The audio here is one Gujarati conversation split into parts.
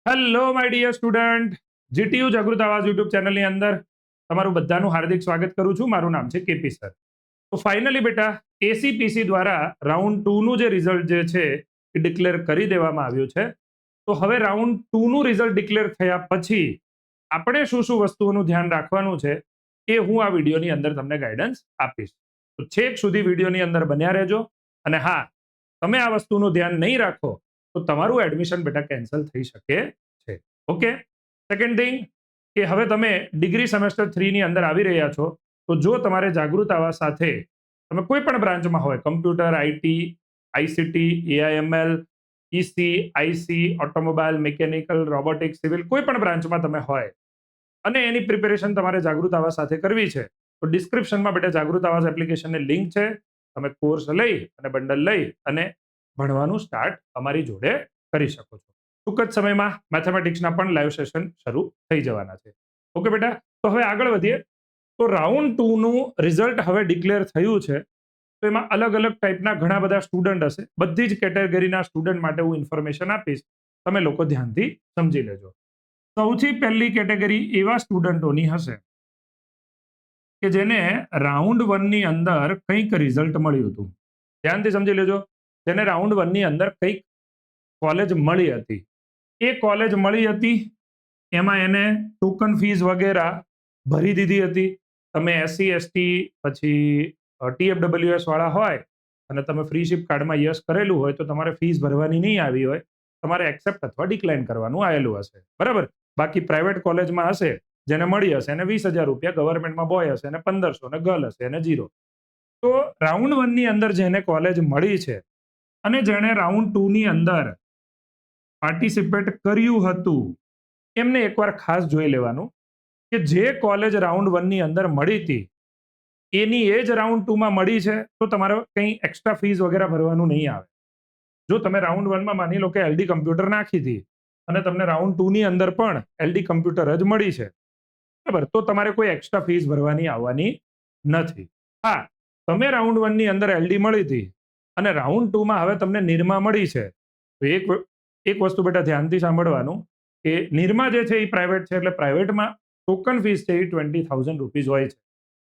Hello my dear student, GTU Jagrut Awaaj YouTube ચેનલની અંદર તમારું બધાનું હાર્દિક સ્વાગત કરું છું. મારું નામ છે કેપી સર. તો ફાઇનલી બેટા એસીપીસી દ્વારા રાઉન્ડ 2 નું જે રિઝલ્ટ જે છે એ ડિક્લેર કરી દેવામાં આવ્યું છે. તો હવે રાઉન્ડ 2 નું રિઝલ્ટ ડિક્લેર થયા પછી આપણે શું શું વસ્તુઓનું ધ્યાન રાખવાનું છે એ હું આ વિડીયોની અંદર તમને ગાઈડન્સ આપીશ. તો છેક સુધી વિડીયોની અંદર બન્યા રહેજો. અને હા, તમે આ વસ્તુનું ધ્યાન નહીં રાખો તો તમારું એડમિશન બેટા કેન્સલ થઈ શકે છે. ઓકે. સેકન્ડ થિંગ કે હવે તમે ડિગ્રી સેમેસ્ટર 3 ની અંદર આવી રહ્યા છો, તો જો તમારે જાગૃત આવા સાથે તમે કોઈ પણ બ્રાન્ચમાં હોય, computer, IT, ICT, AIML, EC, IC, automobile, mechanical, robotics, civil, કોઈ પણ બ્રાન્ચમાં તમે હોય અને એની પ્રિપેરેશન તમારે જાગૃત આવાજ સાથે કરવી છે, તો ડિસ્ક્રિપ્શનમાં બેટા જાગૃત આવાજ એપ્લિકેશનની લિંક છે. તમે કોર્સ લઈ અને બંડલ લઈ અને ભણવાનું સ્ટાર્ટ અમારી જોડે કરી શકો છો. ટૂંક જ સમયમાં મેથેમેટિક્સના પણ લાઈવ સેશન શરૂ થઈ જવાના છે. ઓકે બેટા, તો હવે આગળ વધીએ. તો રાઉન્ડ 2 નું રિઝલ્ટ હવે ડિક્લેર થયું છે. તો એમાં અલગ અલગ ટાઈપના ઘણા બધા સ્ટુડન્ટ હશે. બધી જ કેટેગરીના સ્ટુડન્ટ માટે હું ઇન્ફોર્મેશન આપીશ, તમે લોકો ધ્યાનથી સમજી લેજો. સૌથી પહેલી કેટેગરી એવા સ્ટુડન્ટોની હશે કે જેને રાઉન્ડ 1 ની અંદર કંઈક રિઝલ્ટ મળ્યું હતું. ધ્યાનથી સમજી લેજો. જેને રાઉન્ડ 1 ની અંદર કંઈક કોલેજ મળી હતી. એ કોલેજ મળી હતી, એમાં એને ટોકન ફીસ વગેરે ભરી દીધી હતી. તમે એસસી એસટી પછી ટીએફડબ્લ્યુએસ વાળા હોય અને તમે ફ્રીશિપ કાર્ડમાં યસ કરેલું હોય તો તમારે ફીસ ભરવાની નહીં આવી હોય, તમારે એક્સેપ્ટ અથવા ડિક્લાઇન કરવાનું આવેલું હશે. બરાબર. બાકી પ્રાઇવેટ કોલેજમાં હશે જેને મળી હશે એને 20,000 રૂપિયા, ગવર્મેન્ટમાં બોય હશે એને 1500 ને ગર્લ હશે એને 0. તો રાઉન્ડ 1 ની અંદર જેને કોલેજ મળી છે અને જેણે રાઉન્ડ 2 ની અંદર પાર્ટિસિપેટ કર્યું હતું એમને એકવાર ખાસ જોઈ લેવાનું કે જે કોલેજ રાઉન્ડ 1 ની અંદર મળી હતી એની એ જ રાઉન્ડ 2 માં મળી છે, તો તમારે કંઈ એક્સ્ટ્રા ફીસ વગેરે ભરવાનું નહીં આવે. જો તમે રાઉન્ડ 1 માં માની લો કે એલડી કમ્પ્યુટર નાખી હતી અને તમને રાઉન્ડ 2 ની અંદર પણ એલડી કમ્પ્યુટર જ મળી છે, બરાબર, તો તમારે કોઈ એક્સ્ટ્રા ફીસ ભરવાની આવવાની નથી. હા, તમે રાઉન્ડ 1 ની અંદર એલડી મળી હતી અને રાઉન્ડ 2 માં હવે તમને નિરમા મળી છે, તો એક વસ્તુ બેટા ધ્યાનથી સાંભળવાનું કે નિરમા જે છે એ પ્રાઇવેટ છે, એટલે પ્રાઇવેટમાં ટોકન ફીસ છે એ 20,000 રૂપીઝ હોય છે.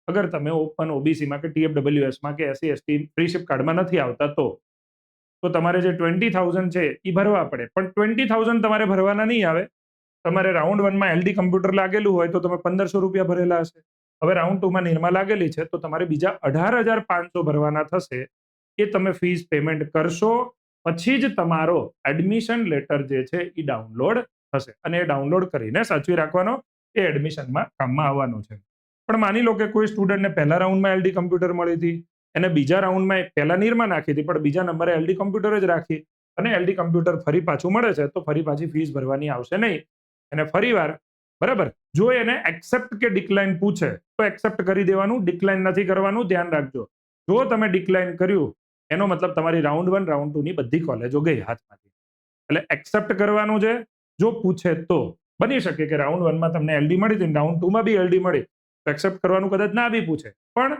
અગર તમે ઓપન ઓબીસીમાં કે ટીએફડબ્લ્યુએસમાં કે એસસી એસટી ફ્રીશિપ કાર્ડમાં નથી આવતા તો તમારે જે 20,000 છે એ ભરવા પડે. પણ 20,000 તમારે ભરવાના નહીં આવે. તમારે રાઉન્ડ 1 માં એલડી કમ્પ્યુટર લાગેલું હોય તો તમે 1,500 રૂપિયા ભરેલા હશે. હવે રાઉન્ડ 2 માં નિરમા લાગેલી છે તો તમારે બીજા 18,500 ભરવાના થશે. એ તમે ફીસ પેમેન્ટ કરશો પછી જ તમારો એડમિશન લેટર જે છે એ ડાઉનલોડ થશે અને એ ડાઉનલોડ કરીને સાચવી રાખવાનો, એ એડમિશનમાં કામમાં આવવાનું છે. પણ માની લો કે કોઈ સ્ટુડન્ટને પહેલા રાઉન્ડમાં એલડી કમ્પ્યુટર મળી હતી, એને બીજા રાઉન્ડમાં પહેલા નિરમા નાખી હતી પણ બીજા નંબરે એલડી કમ્પ્યુટર જ રાખી અને એલડી કમ્પ્યુટર ફરી પાછું મળે છે, તો ફરી પાછી ફીસ ભરવાની આવશે નહીં. એને ફરીવાર, બરાબર, જો એને એક્સેપ્ટ કે ડિક્લાઇન પૂછે તો એક્સેપ્ટ કરી દેવાનું, ડિક્લાઇન નથી કરવાનું. ધ્યાન રાખજો, જો તમે ડિક્લાઇન કર્યું એનો મતલબ તમારી રાઉન્ડ 1 રાઉન્ડ 2 ની બધી કોલેજો ગઈ હાથમાંથી. એટલે એક્સેપ્ટ કરવાનું છે. જો પૂછે તો બની શકે કે રાઉન્ડ 1 માં તમને એલડી મળી હતી, રાઉન્ડ 2 માં બી એલડી મળી, તો એક્સેપ્ટ કરવાનું કદાચ ના બી પૂછે, પણ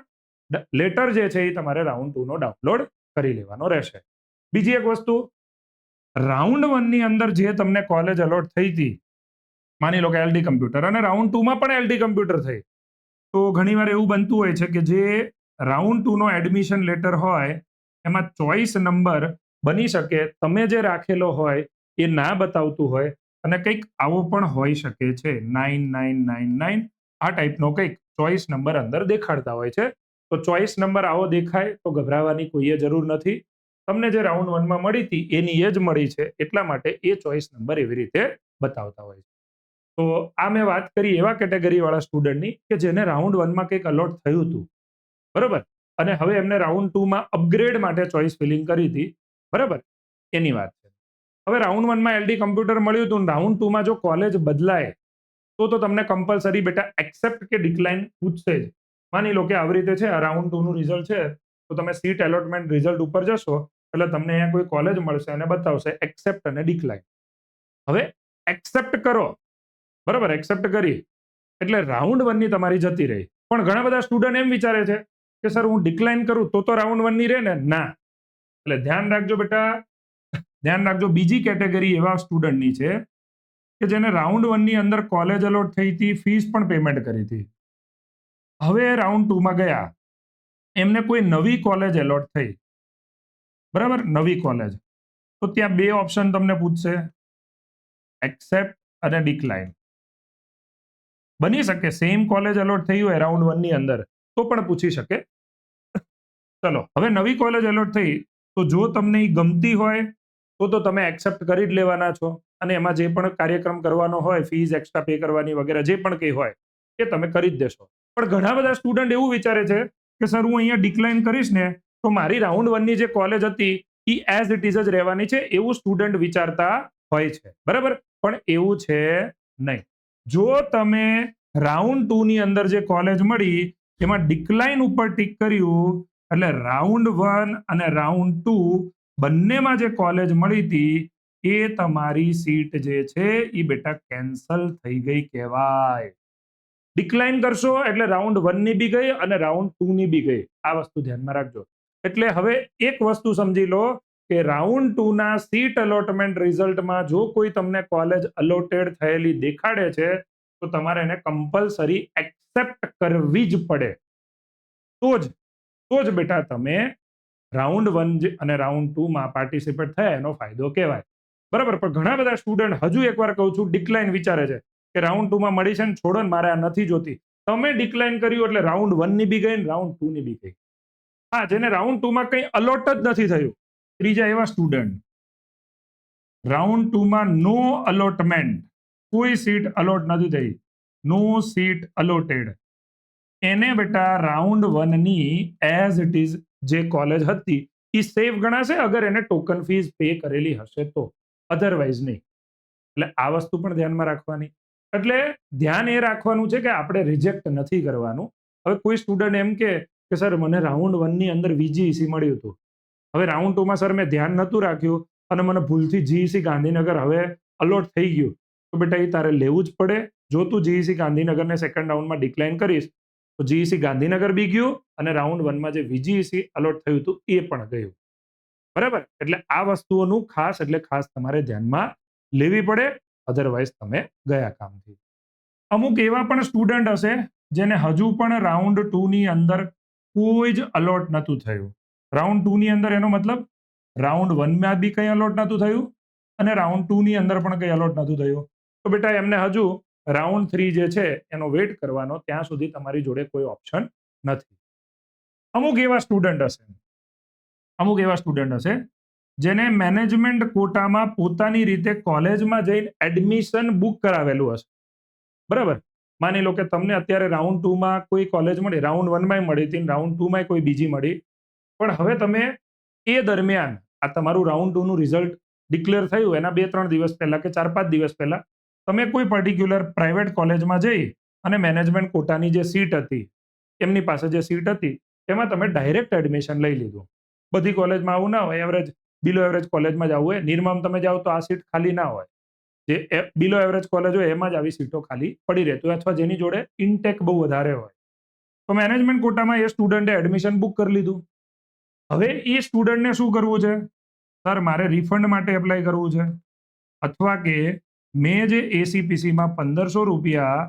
લેટર જે છે એ તમારે રાઉન્ડ 2 નો ડાઉનલોડ કરી લેવાનો રહેશે. બીજી એક વસ્તુ, રાઉન્ડ 1 ની અંદર જે તમને કોલેજ અલોટ થઈ હતી, માની લો કે એલડી કમ્પ્યુટર, અને રાઉન્ડ 2 માં પણ એલડી કમ્પ્યુટર થઈ, તો ઘણીવાર એવું બનતું હોય છે કે જે રાઉન્ડ 2 નો એડમિશન લેટર હોય એમાં ચોઇસ નંબર બની શકે તમે જે રાખેલો હોય એ ના બતાવતું હોય અને કંઈક આવો પણ હોઈ શકે છે, 9999, આ ટાઈપનો કંઈક ચોઇસ નંબર અંદર દેખાડતા હોય છે. તો ચોઇસ નંબર આવો દેખાય તો ગભરાવાની કોઈ જરૂર નથી. તમને જે રાઉન્ડ 1 માં મળી હતી એની એ જ મળી છે, એટલા માટે એ ચોઇસ નંબર એવી રીતે બતાવતા હોય છે. તો આ મેં વાત કરી એવા કેટેગરી વાળા સ્ટુડન્ટની કે જેને રાઉન્ડ 1 માં કંઈક અલોટ થયું હતું, બરોબર, અને હવે એમને રાઉન્ડ 2 માં અપગ્રેડ માટે ચોઇસ ફિલિંગ કરી હતી, બરાબર, એની વાત છે. હવે રાઉન્ડ 1 માં એલડી કમ્પ્યુટર મળ્યું હતું, રાઉન્ડ 2 માં જો કોલેજ બદલાય તો તમને કમ્પલસરી બેટા એક્સેપ્ટ કે ડિક્લાઇન પૂછશે જ. માની લો કે આવી રીતે છે, આ રાઉન્ડ 2 નું રિઝલ્ટ છે, તો તમે સીટ એલોટમેન્ટ રિઝલ્ટ ઉપર જશો એટલે તમને અહીંયા કોઈ કોલેજ મળશે અને બતાવશે એક્સેપ્ટ અને ડિક્લાઇન. હવે એક્સેપ્ટ કરો, બરાબર, એક્સેપ્ટ કરી એટલે રાઉન્ડ 1 ની તમારી જતી રહી. પણ ઘણા બધા સ્ટુડન્ટ એમ વિચારે છે કે સર હું ડિક્લાઇન કરું તો રાઉન્ડ 1 ની રહે ને? ના. એટલે ધ્યાન રાખજો બેટા, ધ્યાન રાખજો. બીજી કેટેગરી એવા સ્ટુડન્ટની છે કે જેને રાઉન્ડ 1 ની અંદર કોલેજ અલોટ થઈ હતી, ફીસ પણ પેમેન્ટ કરી હતી. હવે રાઉન્ડ 2 માં ગયા, એમને કોઈ નવી કોલેજ એલોટ થઈ, બરાબર, નવી કોલેજ. તો ત્યાં બે ઓપ્શન તમને પૂછશે, એક્સેપ્ટ અને ડિક્લાઇન. બની શકે સેમ કોલેજ અલોટ થઈ હોય રાઉન્ડ 1 ની અંદર તો પણ પૂછી શકે. ચલો, હવે નવી કોલેજ અલોટ થઈ, તો જો તમને એ ગમતી હોય તો તમે એક્સેપ્ટ કરી જ લેવાના છો, અને એમાં જે પણ કાર્યક્રમ કરવાનો હોય, ફીસ એક્સ્ટ્રા પે કરવાની વગેરે જે પણ કંઈ હોય એ તમે કરી જ દેશો. પણ ઘણા બધા સ્ટુડન્ટ એવું વિચારે છે કે સર હું અહીંયા ડિક્લાઇન કરીશ ને તો મારી રાઉન્ડ 1 ની જે કોલેજ હતી એ એઝ ઇટ ઇઝ જ રહેવાની છે, એવું સ્ટુડન્ટ વિચારતા હોય છે, બરાબર. પણ એવું છે નહીં. જો તમે રાઉન્ડ 2 ની અંદર જે કોલેજ મળી એમાં ડિક્લાઇન ઉપર ટિક કર્યું, એટલે રાઉન્ડ 1 અને રાઉન્ડ 2 બંનેમાં જે કોલેજ મળી હતી એ તમારી સીટ જે છે એ બેટા કેન્સલ થઈ ગઈ કહેવાય. ડિક્લાઇન કરશો એટલે રાઉન્ડ 1 ની બી ગઈ અને રાઉન્ડ 2 ની બી ગઈ. આ વસ્તુ ધ્યાનમાં રાખજો. એટલે હવે એક વસ્તુ સમજી લો કે રાઉન્ડ 2 ના સીટ અલોટમેન્ટ રિઝલ્ટમાં જો કોઈ તમને કોલેજ અલોટેડ થયેલી દેખાડે છે તો તમારે એને કમ્પલસરી એક્સેપ્ટ કરવી જ પડે. તો જ બેટા તમે રાઉન્ડ 1 અને રાઉન્ડ 2 માં પાર્ટિસિપેટ થયા એનો ફાયદો કહેવાય, બરાબર. પણ ઘણા બધા સ્ટુડન્ટ હજુ એકવાર કહું છું ડિક્લાઇન વિચારે છે કે રાઉન્ડ 2 માં મળી છે ને છોડો ને, મારે આ નથી જોતી. તમે ડિક્લાઇન કર્યું એટલે રાઉન્ડ 1 ની બી ગઈ ને રાઉન્ડ 2 ની બી ગઈ. હા, જેને રાઉન્ડ 2 માં કંઈ અલોટ જ નથી થયું, ત્રીજા એવા સ્ટુડન્ટ રાઉન્ડ 2 માં નો અલોટમેન્ટ, કોઈ સીટ અલોટ નથી થઈ, નો સીટ અલોટેડ, એને બેટા રાઉન્ડ 1 ની એઝ ઇટ ઇઝ જે કોલેજ હતી એ સેફ ગણાશે અગર એને ટોકન ફીસ પે કરેલી હશે તો, અધરવાઇઝ નહીં. એટલે આ વસ્તુ પણ ધ્યાનમાં રાખવાની. એટલે ધ્યાન એ રાખવાનું છે કે આપણે રિજેક્ટ નથી કરવાનું. હવે કોઈ સ્ટુડન્ટ એમ કે સર મને રાઉન્ડ 1 ની અંદર વીજીઈસી મળ્યું હતું, હવે રાઉન્ડ 2 માં સર મેં ધ્યાન નતું રાખ્યું અને મને ભૂલથી જીઈસી ગાંધીનગર હવે અલોટ થઈ ગયું, તો બેટા એ તારે લેવું જ પડે. જો તું જીઈસી ગાંધીનગરને સેકન્ડ રાઉન્ડમાં ડિક્લાઇન કરીશ તો જીઈસી ગાંધીનગર બી ગયું અને રાઉન્ડ 1 માં જે વીજીઈસી અલોટ થયું હતું એ પણ ગયું, બરાબર. એટલે આ વસ્તુઓનું ખાસ તમારે ધ્યાનમાં લેવી પડે, અધરવાઇઝ તમે ગયા કામથી. અમુક એવા પણ સ્ટુડન્ટ હશે જેને હજુ પણ રાઉન્ડ 2 ની અંદર કોઈ જ અલોટ નતું થયું. રાઉન્ડ 2 ની અંદર એનો મતલબ રાઉન્ડ 1 માં બી કંઈ અલોટ નતું થયું અને રાઉન્ડ 2 ની અંદર પણ કંઈ અલોટ નતું થયું. તો બેટા એમને હજુ રાઉન્ડ 3 જે છે એનો વેઇટ કરવાનો, ત્યાં સુધી તમારી જોડે કોઈ ઓપ્શન નથી. અમુક એવા સ્ટુડન્ટ હશે જેને મેનેજમેન્ટ કોટામાં પોતાની રીતે કોલેજમાં જઈને એડમિશન બુક કરાવેલું હશે, બરાબર. માની લો કે તમને અત્યારે રાઉન્ડ 2 માં કોઈ કોલેજ મળી, રાઉન્ડ 1 માં મળી હતી, રાઉન્ડ 2 માં કોઈ બીજી મળી, પણ હવે તમે એ દરમિયાન આ તમારું રાઉન્ડ 2 નું રિઝલ્ટ ડિક્લેર થયું એના 2-3 દિવસ પહેલા કે 4-5 દિવસ પહેલા તમે કોઈ પર્ટિક્યુલર પ્રાઇવેટ કોલેજમાં જઈ અને મેનેજમેન્ટ કોટાની જે સીટ હતી, એમની પાસે જે સીટ હતી એમાં તમે ડાયરેક્ટ એડમિશન લઈ લીધું. બધી કોલેજમાં આવું ના હોય, એવરેજ બિલો એવરેજ કોલેજમાં જ આવું હોય. નિર્મામ તમે જાઓ તો આ સીટ ખાલી ના હોય, જે બિલો એવરેજ કોલેજ હોય એમાં જ આવી સીટો ખાલી પડી રહેતી હોય, અથવા જેની જોડે ઇનટેક બહુ વધારે હોય. તો મેનેજમેન્ટ કોટામાં એ સ્ટુડન્ટે એડમિશન બુક કરી લીધું. હવે એ સ્ટુડન્ટને શું કરવું છે? સર મારે રિફંડ માટે એપ્લાય કરવું છે, અથવા કે મેં જે એસીપીસીમાં 1500 રૂપિયા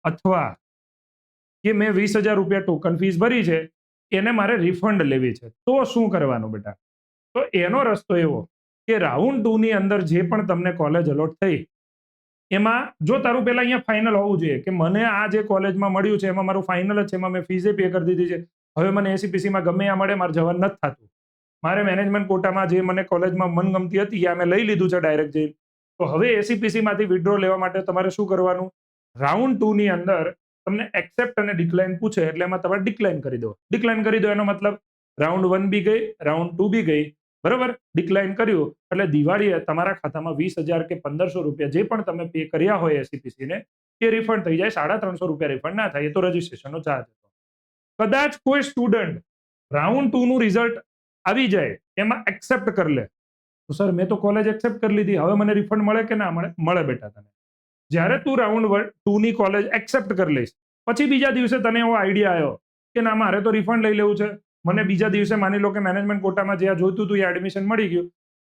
અથવા કે મેં 20,000 રૂપિયા ટોકન ફીસ ભરી છે એને મારે રિફંડ લેવી છે, તો શું કરવાનું બેટા? તો એનો રસ્તો એવો કે રાઉન્ડ 2 ની અંદર જે પણ તમને કોલેજ અલોટ થઈ એમાં જો તારું પેલા અહીંયા ફાઇનલ હોવું જોઈએ કે મને આ જે કોલેજમાં મળ્યું છે એમાં મારું ફાઇનલ જ છે, એમાં મેં ફીઝે પે કરી દીધી છે, હવે મને એસીપીસીમાં ગમે આ મળે મારે જવાનું નથી થતું, મારે મેનેજમેન્ટ કોટામાં જે મને કોલેજમાં મનગમતી હતી આ મેં લઈ લીધું છે ડાયરેક્ટ જઈને, તો હવે એસીપીસી માંથી વિથડ્રો લેવા માટે તમારે શું કરવાનું? રાઉન્ડ 2 ની અંદર તમને એક્સેપ્ટ અને ડિક્લાઇન પૂછે એટલે એમાં તમારે ડિક્લાઇન કરી દો. ડિક્લાઇન કરી દો એનો મતલબ રાઉન્ડ 1 બી ગઈ, રાઉન્ડ 2 બી ગઈ, બરાબર. ડિક્લાઇન કર્યું એટલે દિવાળીએ તમારા ખાતામાં 20,000 કે 1500 રૂપિયા જે પણ તમે પે કર્યા હોય એસીપીસી ને એ રિફંડ થઈ જાય. 350 રૂપિયા રિફંડ ના થાય, એ તો રજીસ્ટ્રેશનનો ચાર્જ હતો. કદાચ કોઈ સ્ટુડન્ટ રાઉન્ડ 2 નું રિઝલ્ટ આવી જાય એમાં એક્સેપ્ટ કરી લે તો સર મેં તો કોલેજ એક્સેપ્ટ કરી લીધી, હવે મને રિફંડ મળે કે ના મળે? મળે બેટા તને. જ્યારે તું રાઉન્ડ 2 ની કોલેજ એક્સેપ્ટ કરી લઈશ પછી બીજા દિવસે તને એવો આઈડિયા આવ્યો કે ના મારે તો રિફંડ લઈ લેવું છે, મને બીજા દિવસે માની લો કે મેનેજમેન્ટ કોટામાં જ્યાં જોઈતું હતું એ એડમિશન મળી ગયું,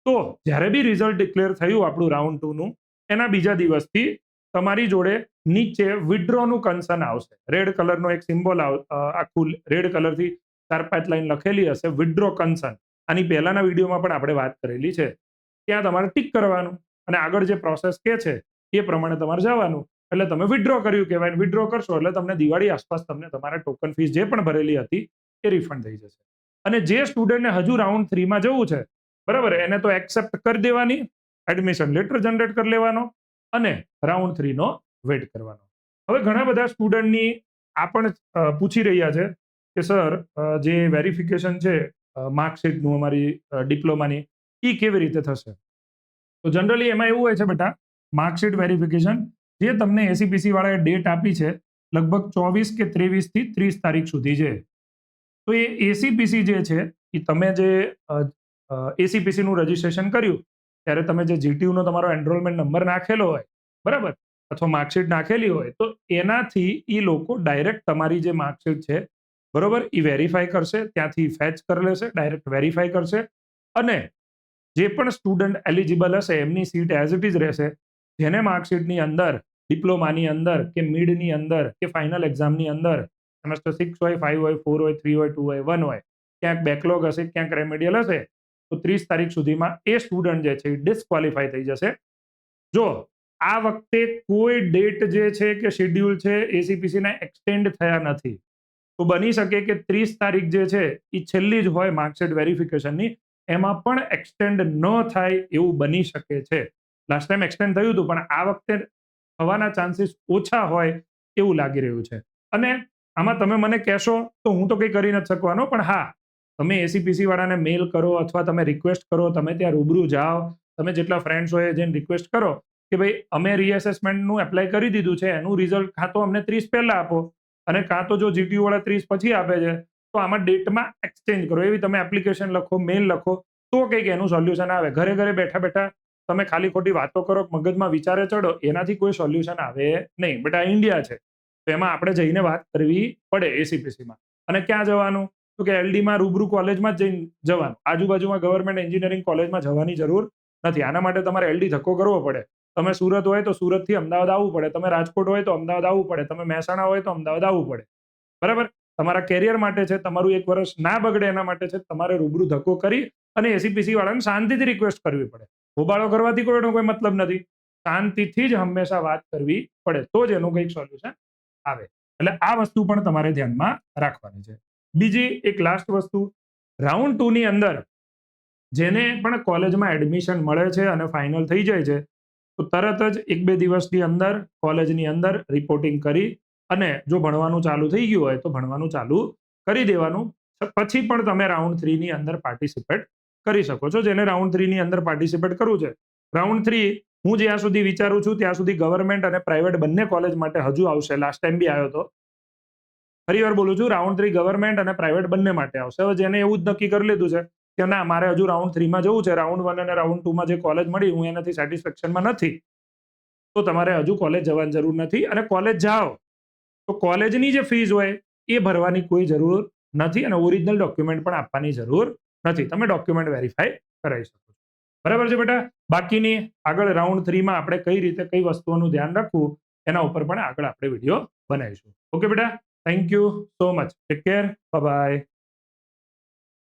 તો જ્યારે બી રિઝલ્ટ ડિક્લેર થયું આપણું રાઉન્ડ 2 નું એના બીજા દિવસથી તમારી જોડે નીચે વિડ્રોનું કન્સર્ન આવશે. રેડ કલરનો એક સિમ્બોલ આખું રેડ કલરથી 4-5 લાઈન લખેલી હશે, વિડ્રો કન્સર્ન. આની પહેલાના વિડીયોમાં પણ આપણે વાત કરેલી છે. ત્યાં તમારે ટિક કરવાનું અને આગળ જે પ્રોસેસ કે છે એ પ્રમાણે તમારે જવાનું. એટલે તમે વિડ્રો કર્યું કહેવાય. વિડ્રો કરશો એટલે તમને દિવાળી આસપાસ તમને તમારા ટોકન ફીસ જે પણ ભરેલી હતી એ રિફંડ થઈ જશે. અને જે સ્ટુડન્ટને હજુ રાઉન્ડ 3 માં જવું છે, બરાબર, એને તો એક્સેપ્ટ કરી દેવાની, એડમિશન લેટર જનરેટ કરી લેવાનો અને રાઉન્ડ 3 નો વેટ કરવાનો. હવે ઘણા બધા સ્ટુડન્ટની આ પણ પૂછી રહ્યા છે કે સર, જે વેરિફિકેશન છે માર્કશીટનું અમારી ડિપ્લોમાની, એ કેવી રીતે થશે? તો જનરલી એમાં એવું હોય છે બેટા, માર્કશીટ વેરિફિકેશન જે તમને એસીપીસી વાળાએ ડેટ આપી છે લગભગ 24 કે 23 થી 30 તારીખ સુધી છે. તો એ એસીપીસી જે છે એ તમે જે એસીપીસી નું રજીસ્ટ્રેશન કર્યું ત્યારે તમે જે જીટીયુ નો તમારો એનરોલમેન્ટ નંબર નાખેલો હોય, બરાબર, અથવા માર્કશીટ નાખેલી હોય, તો એનાથી એ લોકો ડાયરેક્ટ તમારી જે માર્કશીટ છે, બરોબર, એ વેરીફાઈ કરશે, ત્યાંથી ફેચ કરી લેશે, ડાયરેક્ટ વેરીફાઈ કરશે અને જે પણ સ્ટુડન્ટ એલિજિબલ હશે એમની સીટ એઝ ઇટ ઇઝ રહેશે. જેને માર્કશીટની અંદર ડિપ્લોમાની અંદર કે મિડની અંદર કે ફાઇનલ એક્ઝામની અંદર સેમેસ્ટર 6 હોય, 5 હોય, 4 હોય, 3 હોય, 2 હોય, 1 હોય, ક્યાંક બેકલોગ હશે, ક્યાંક રેમેડિયલ હશે, તો 30 તારીખ સુધીમાં એ સ્ટુડન્ટ જે છે એ ડિસ્ક્વોલિફાય થઈ જશે. જો આ વખતે કોઈ ડેટ જે છે કે શેડ્યુલ છે એસીપીસીના એક્સટેન્ડ થયા નથી, તો બની શકે કે 30 તારીખ જે છે એ છેલ્લી જ હોય માર્કશીટ વેરિફિકેશનની, એમાં પણ એક્સટેન્ડ ન થાય એવું બની શકે છે. લાસ્ટ ટાઈમ એક્સટેન્ડ થયું હતું, પણ આ વખતે થવાના ચાન્સીસ ઓછા હોય એવું લાગી રહ્યું છે. અને આમાં તમે મને કહેશો તો હું તો કંઈ કરી નથી શકવાનો, પણ હા, તમે એસીપીસી વાળાને મેલ કરો અથવા તમે રિક્વેસ્ટ કરો, તમે ત્યાં રૂબરૂ જાઓ, તમે જેટલા ફ્રેન્ડ્સ હોય જઈને રિક્વેસ્ટ કરો કે ભાઈ અમે રીએસેસમેન્ટનું એપ્લાય કરી દીધું છે, એનું રિઝલ્ટ કાં તો અમને 30 પહેલા આપો અને કાં તો જો જીટીયુ વાળા 30 પછી આપે છે તો આમાં ડેટમાં એક્સચેન્જ કરો, એવી તમે એપ્લિકેશન લખો, મેલ લખો, તો કંઈક એનું સોલ્યુશન આવે. ઘરે ઘરે બેઠા બેઠા તમે ખાલી ખોટી વાતો કરો, મગજમાં વિચારે ચડો, એનાથી કોઈ સોલ્યુશન આવે નહીં. બેટા ઇન્ડિયા છે તો એમાં આપણે જઈને વાત કરવી પડે એસીપીસીમાં. અને ક્યાં જવાનું? તો કે એલડીમાં રૂબરૂ કોલેજમાં જ જઈને જવાનું. આજુબાજુમાં ગવર્મેન્ટ એન્જિનિયરિંગ કોલેજમાં જવાની જરૂર નથી. આના માટે તમારે એલડી ધક્કો કરવો પડે. તમે સુરત હોય તો સુરતથી અમદાવાદ આવવું પડે, તમે રાજકોટ હોય તો અમદાવાદ આવવું પડે, તમે મહેસાણા હોય તો અમદાવાદ આવવું પડે, બરાબર. તમારા કેરિયર માટે છે, તમારું એક વર્ષ ના બગડે એના માટે છે, તમારે રૂબરૂ ધક્કો કરી અને એસીપીસી વાળાને શાંતિથી રિક્વેસ્ટ કરવી પડે. હોબાળો કરવાથી કોઈનો કોઈ મતલબ નથી. શાંતિથી જ હંમેશા વાત કરવી પડે, તો જ એનું કંઈક સોલ્યુશન આવે. એટલે આ વસ્તુ પણ તમારે ધ્યાનમાં રાખવાની છે. બીજી એક લાસ્ટ વસ્તુ, રાઉન્ડ 2 ની અંદર જેને પણ કોલેજમાં એડમિશન મળે છે અને ફાઇનલ થઈ જાય છે, તો તરત જ 1-2 દિવસની અંદર કોલેજની અંદર રિપોર્ટિંગ કરી અને જો ભણવાનું ચાલુ થઈ ગયું હોય તો ભણવાનું ચાલુ કરી દેવાનું. પછી પણ તમે રાઉન્ડ 3 ની અંદર પાર્ટિસિપેટ કરી શકો છો. જેને રાઉન્ડ 3 ની અંદર પાર્ટિસિપેટ કરવું છે, રાઉન્ડ 3 હું જ્યાં સુધી વિચારું છું ત્યાં સુધી ગવર્મેન્ટ અને પ્રાઇવેટ બંને કોલેજ માટે હજુ આવશે. લાસ્ટ ટાઈમ બી આવ્યો હતો, ફરીવાર બોલું છું, રાઉન્ડ 3 ગવર્મેન્ટ અને પ્રાઇવેટ બંને માટે આવશે. હવે જેને એવું જ નક્કી કરી લીધું છે કે ના, મારે હજુ રાઉન્ડ 3 માં જવું છે, રાઉન્ડ 1 અને રાઉન્ડ 2 માં જે કોલેજ મળી હું એનાથી સેટિસ્ફેક્શનમાં નથી, તો તમારે હજુ કોલેજ જવાની જરૂર નથી. અને કોલેજ જાઓ તો કોલેજની જે ફીસ હોય એ ભરવાની કોઈ જરૂર નથી અને ઓરિજિનલ ડોક્યુમેન્ટ પણ આપવાની જરૂર નથી. તમે ડોક્યુમેન્ટ વેરીફાઈ કરાવી શકો છો. બરાબર છે બેટા? બાકીની આગળ રાઉન્ડ 3 માં આપણે કઈ રીતે કઈ વસ્તુઓનું ધ્યાન રાખવું એના ઉપર પણ આગળ આપણે વિડીયો બનાવીશું. ઓકે બેટા, thank you so much, take care, bye bye.